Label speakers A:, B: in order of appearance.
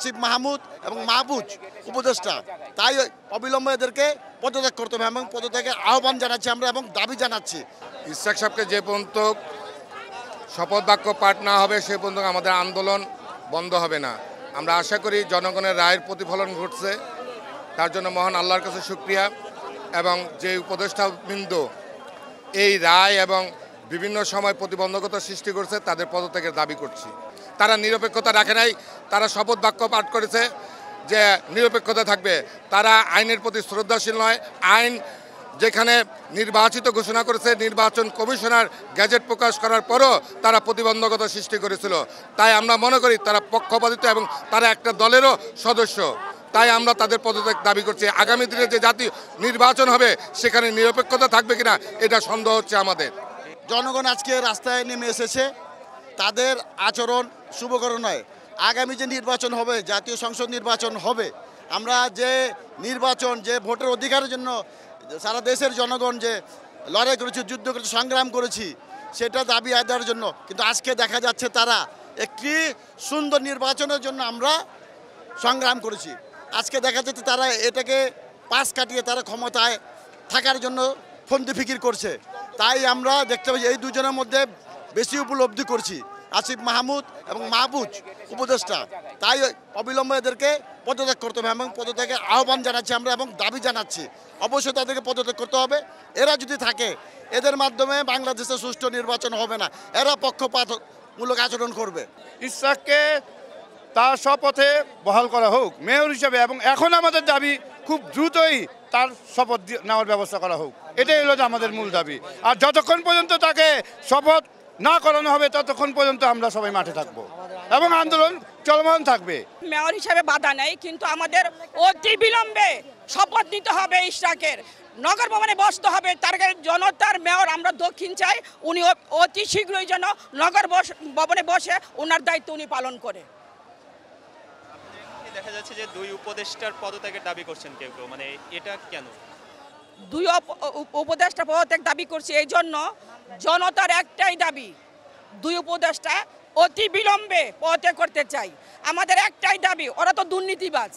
A: আসিফ মাহমুদ এবং মাহবুজ উপদেষ্টা, তাই অবিলম্বে এদেরকে পদত্যাগ করতে হবে এবং পদত্যাগের আহ্বান জানাচ্ছি আমরা এবং দাবি জানাচ্ছি।
B: ইসহাক সাহেবকে যে পর্যন্ত শপথ বাক্য পাঠ না হবে সে পর্যন্ত আমাদের আন্দোলন বন্ধ হবে না। আমরা আশা করি জনগণের রায়ের প্রতিফলন ঘটছে, তার জন্য মহান আল্লাহর কাছে শুকরিয়া। এবং যে উপদেষ্টাবৃন্দ এই রায় এবং বিভিন্ন সময় প্রতিবন্ধকতা সৃষ্টি করছে তাদের পদত্যাগের দাবি করছি। তারা নিরপেক্ষতা রাখে নাই, তারা শপথ বাক্য পাঠ করেছে যে নিরপেক্ষতা থাকবে। তারা আইনের প্রতি শ্রদ্ধাশীল নয়। আইন যেখানে নির্বাচিত ঘোষণা করেছে, নির্বাচন কমিশনার গ্যাজেট প্রকাশ করার পরও তারা প্রতিবন্ধকতা সৃষ্টি করেছিল। তাই আমরা মনে করি তারা পক্ষপাতিত্ব এবং তারা একটা দলেরও সদস্য। তাই আমরা তাদের পদত্যাগ দাবি করছি। আগামী দিনে যে জাতীয় নির্বাচন হবে সেখানে নিরপেক্ষতা থাকবে কিনা এটা সন্দেহ হচ্ছে আমাদের।
A: জনগণ আজকে রাস্তায় নেমে এসেছে, তাদের আচরণ শুভকর নয়। আগামী যে নির্বাচন হবে, জাতীয় সংসদ নির্বাচন হবে, আমরা যে নির্বাচন, যে ভোটের অধিকারের জন্য সারা দেশের জনগণ যে লড়াই করেছি, যুদ্ধ করেছি, সংগ্রাম করেছি, সেটা দাবি আদায়ের জন্য। কিন্তু আজকে দেখা যাচ্ছে তারা একটি সুন্দর নির্বাচনের জন্য আমরা সংগ্রাম করেছি, আজকে দেখা যাচ্ছে তারা এটাকে পাশ কাটিয়ে তারা ক্ষমতায় থাকার জন্য ফন্দি ফিকির করছে। তাই আমরা দেখতে পাচ্ছি এই দুজনের মধ্যে বেশি উপলব্ধি করছি, আসিফ মাহমুদ এবং মাহবুজ উপদেষ্টা। তাই অবিলম্বে এদেরকে পদত্যাগ করতে হবে এবং পদত্যাগের আহ্বান জানাচ্ছি আমরা এবং দাবি জানাচ্ছি। অবশ্যই তাদেরকে পদত্যাগ করতে হবে। এরা যদি থাকে, এদের মাধ্যমে বাংলাদেশে সুষ্ঠু নির্বাচন হবে না, এরা পক্ষপাতমূলক আচরণ করবে।
C: ইসহাককে তার শপথে বহাল করা হোক মেয়র হিসেবে, এবং এখন আমাদের দাবি খুব দ্রুতই তার শপথ নেওয়ার ব্যবস্থা করা হোক। এটাই হলো আমাদের মূল দাবি। আর যতক্ষণ পর্যন্ত তাকে শপথ না করানো হবে ততক্ষণ পর্যন্ত আমরা সবাই মাঠে থাকবো এবং আন্দোলন চলমান থাকবে।
D: মেয়র হিসেবে বাধা নেই, কিন্তু আমাদের অতি বিলম্বে শপথ নিতে হবে। ইসহাকের নগর ভবনে বসতে হবে। তার জনতার মেয়র আমরা দক্ষিণ চাই, উনি অতি শীঘ্রই যেন নগর ভবনে বসে ওনার দায়িত্ব উনি পালন করে।
E: দেখা যাচ্ছে যে দুই উপদেষ্টার পদত্যাগের দাবি করছেন কেউ কেউ, মানে এটা কেন?
D: দুই উপদেষ্টা পদত্যাগ দাবি করছি এই জন্য, জনতার একটাই দাবি, দুই উপদেষ্টা অতি বিলম্বে পদত্যাগ করতে চাই। আমাদের একটাই দাবি, ওরা তো দুর্নীতিবাজ।